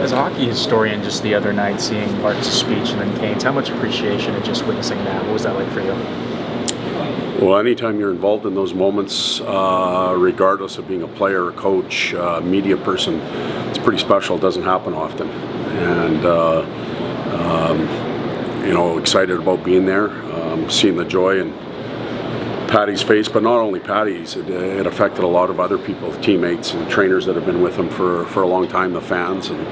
As a hockey historian, just the other night seeing Bart's speech and then Kane's, how much appreciation and just witnessing that? What was that like for you? Well, anytime you're involved in those moments, regardless of being a player, a coach, media person, it's pretty special. It doesn't happen often. And, excited about being there, seeing the joy in Patty's face, but not only Patty's, it affected a lot of other people, teammates and trainers that have been with him for a long time, the fans. And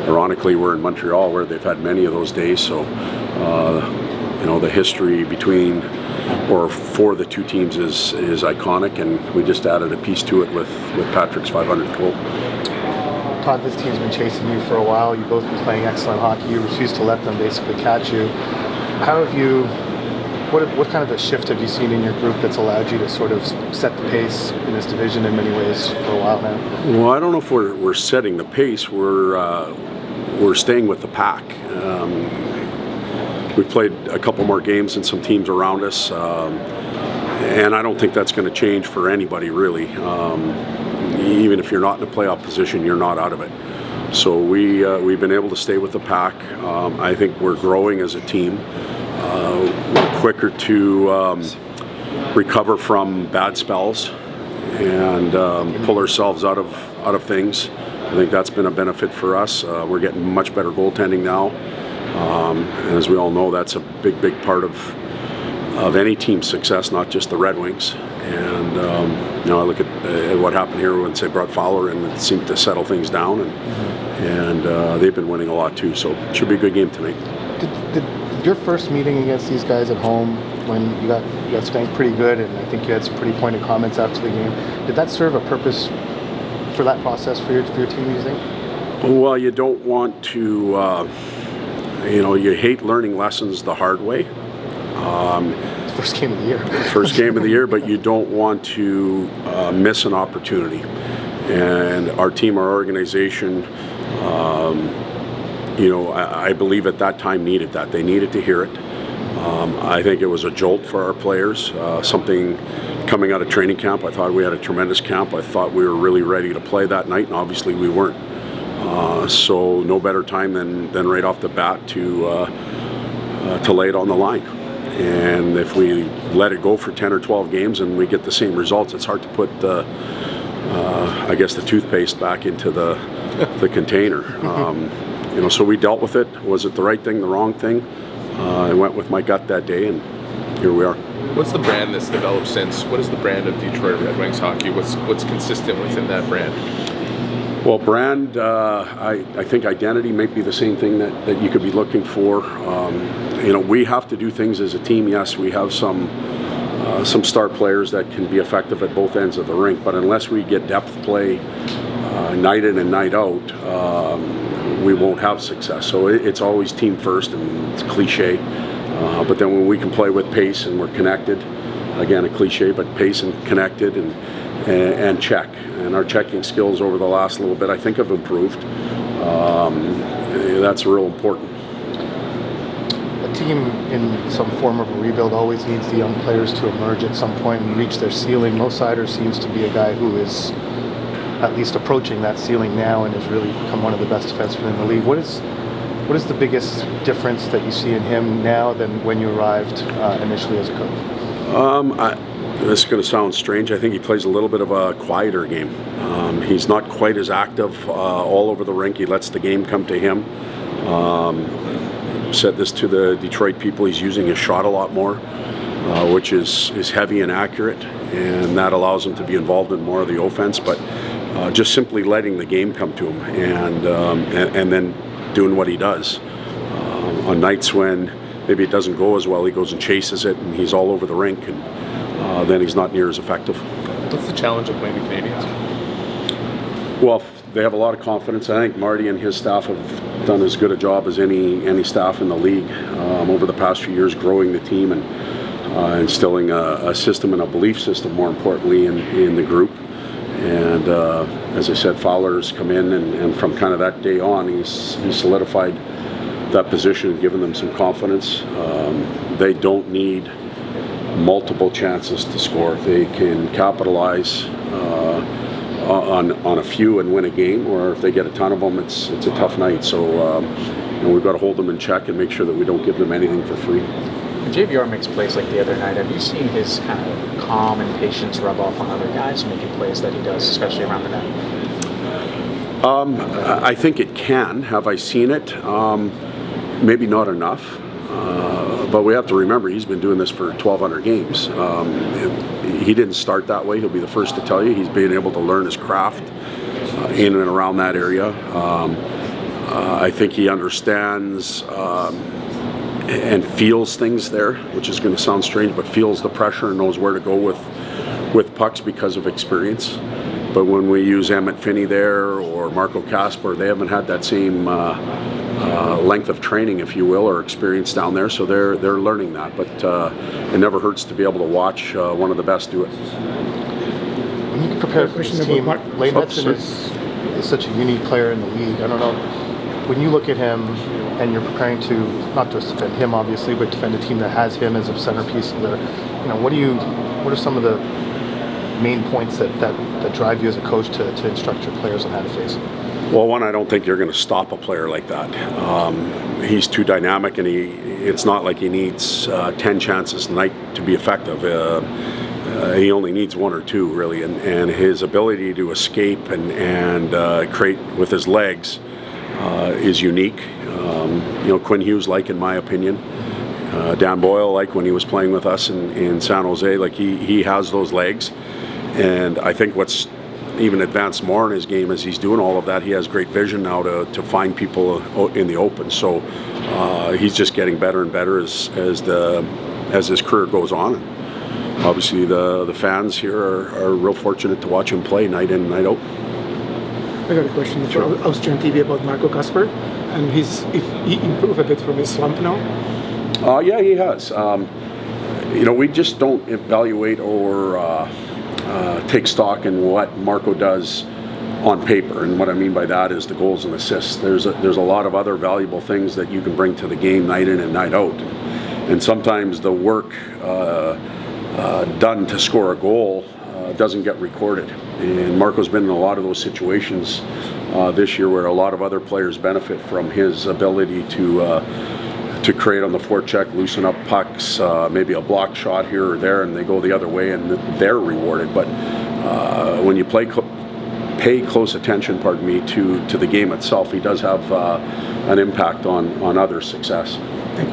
ironically, we're in Montreal where they've had many of those days. So, the history between or for the two teams is iconic, and we just added a piece to it with Patrick's 500th goal. Todd, this team's been chasing you for a while. You've both been playing excellent hockey. You refuse to let them basically catch you. How have you, what kind of a shift have you seen in your group that's allowed you to sort of set the pace in this division in many ways for a while now? Well, I don't know if we're setting the pace. We're staying with the pack. We've played a couple more games than some teams around us, and I don't think that's going to change for anybody, really. Even if you're not in a playoff position, you're not out of it. So we've been able to stay with the pack. I think we're growing as a team. We're quicker to recover from bad spells and pull ourselves out of things. I think that's been a benefit for us. We're getting much better goaltending now. And as we all know, that's a big part of any team's success, not just the Red Wings. And I look at what happened here when they brought Fowler and it seemed to settle things down, and they've been winning a lot too. So it should be a good game tonight. Did your first meeting against these guys at home, when you got spanked pretty good, and I think you had some pretty pointed comments after the game, did that serve a purpose for that process for your team, you think? Well, you don't want to. You hate learning lessons the hard way. First game of the year. First game of the year, but you don't want to miss an opportunity. And our team, our organization, I believe at that time needed that. They needed to hear it. I think it was a jolt for our players. Something coming out of training camp. I thought we had a tremendous camp. I thought we were really ready to play that night, and obviously we weren't. So no better time than right off the bat to lay it on the line. And if we let it go for 10 or 12 games and we get the same results, it's hard to put the toothpaste back into the container. So we dealt with it. Was it the right thing, the wrong thing? I went with my gut that day, and here we are. What's the brand that's developed since? What is the brand of Detroit Red Wings hockey? What's consistent within that brand? Well, brand, I think identity might be the same thing that you could be looking for. We have to do things as a team. Yes, we have some star players that can be effective at both ends of the rink, but unless we get depth play night in and night out, we won't have success. So it's always team first, and it's cliche. But then when we can play with pace and we're connected, again, a cliche, but pace and connected and check. And our checking skills over the last little bit, I think, have improved. That's real important. A team in some form of a rebuild always needs the young players to emerge at some point and reach their ceiling. Mosider seems to be a guy who is at least approaching that ceiling now and has really become one of the best defensemen in the league. What is the biggest difference that you see in him now than when you arrived initially as a coach? This is going to sound strange. I think he plays a little bit of a quieter game. He's not quite as active all over the rink. He lets the game come to him. Said this to the Detroit people. He's using his shot a lot more, which is heavy and accurate, and that allows him to be involved in more of the offense. But just simply letting the game come to him and then doing what he does. On nights when maybe it doesn't go as well, he goes and chases it, and he's all over the rink, and then he's not near as effective. What's the challenge of playing the Canadians? Well, they have a lot of confidence. I think Marty and his staff have done as good a job as any staff in the league over the past few years, growing the team and instilling a system and a belief system, more importantly, in the group. And as I said, Fowler's come in, and from kind of that day on, he's solidified that position and given them some confidence. They don't need multiple chances to score. If they can capitalize on a few and win a game, or if they get a ton of them, it's a tough night. So we've got to hold them in check and make sure that we don't give them anything for free. When JVR makes plays like the other night, have you seen his kind of calm and patience rub off on other guys making plays that he does, especially around the net? I think it can. Have I seen it? Maybe not enough. But we have to remember he's been doing this for 1,200 games. He didn't start that way. He'll be the first to tell you. He's been able to learn his craft in and around that area. I think he understands and feels things there, which is going to sound strange, but feels the pressure and knows where to go with pucks because of experience. But when we use Emmett Finney there or Marco Kasper, they haven't had that same length of training, if you will, or experience down there. So they're learning that. But it never hurts to be able to watch one of the best do it. When you prepare for this team, Lane Hudson is such a unique player in the league. I don't know. When you look at him and you're preparing to not just defend him, obviously, but defend a team that has him as a centerpiece of their, what are some of the main points that drive you as a coach to instruct your players on how to face him? Well, one, I don't think you're going to stop a player like that. He's too dynamic, and it's not like he needs 10 chances a night to be effective. He only needs one or two, really, and his ability to escape and create with his legs is unique. Quinn Hughes, in my opinion. Dan Boyle, when he was playing with us in San Jose, he has those legs. And I think what's even advanced more in his game as he's doing all of that, he has great vision now to find people in the open. So he's just getting better and better as his career goes on. And obviously the fans here are real fortunate to watch him play night in and night out. I got a question for Austrian TV about Marco Kasper, and if he improved a bit from his slump now. Yeah, he has. We just don't evaluate or take stock in what Marco does on paper, and what I mean by that is the goals and assists. There's a lot of other valuable things that you can bring to the game night in and night out, and sometimes the work done to score a goal doesn't get recorded. And Marco's been in a lot of those situations this year where a lot of other players benefit from his ability to create on the forecheck, loosen up pucks, maybe a block shot here or there, and they go the other way and they're rewarded. But when you pay close attention, to the game itself, he does have an impact on others' success. Thank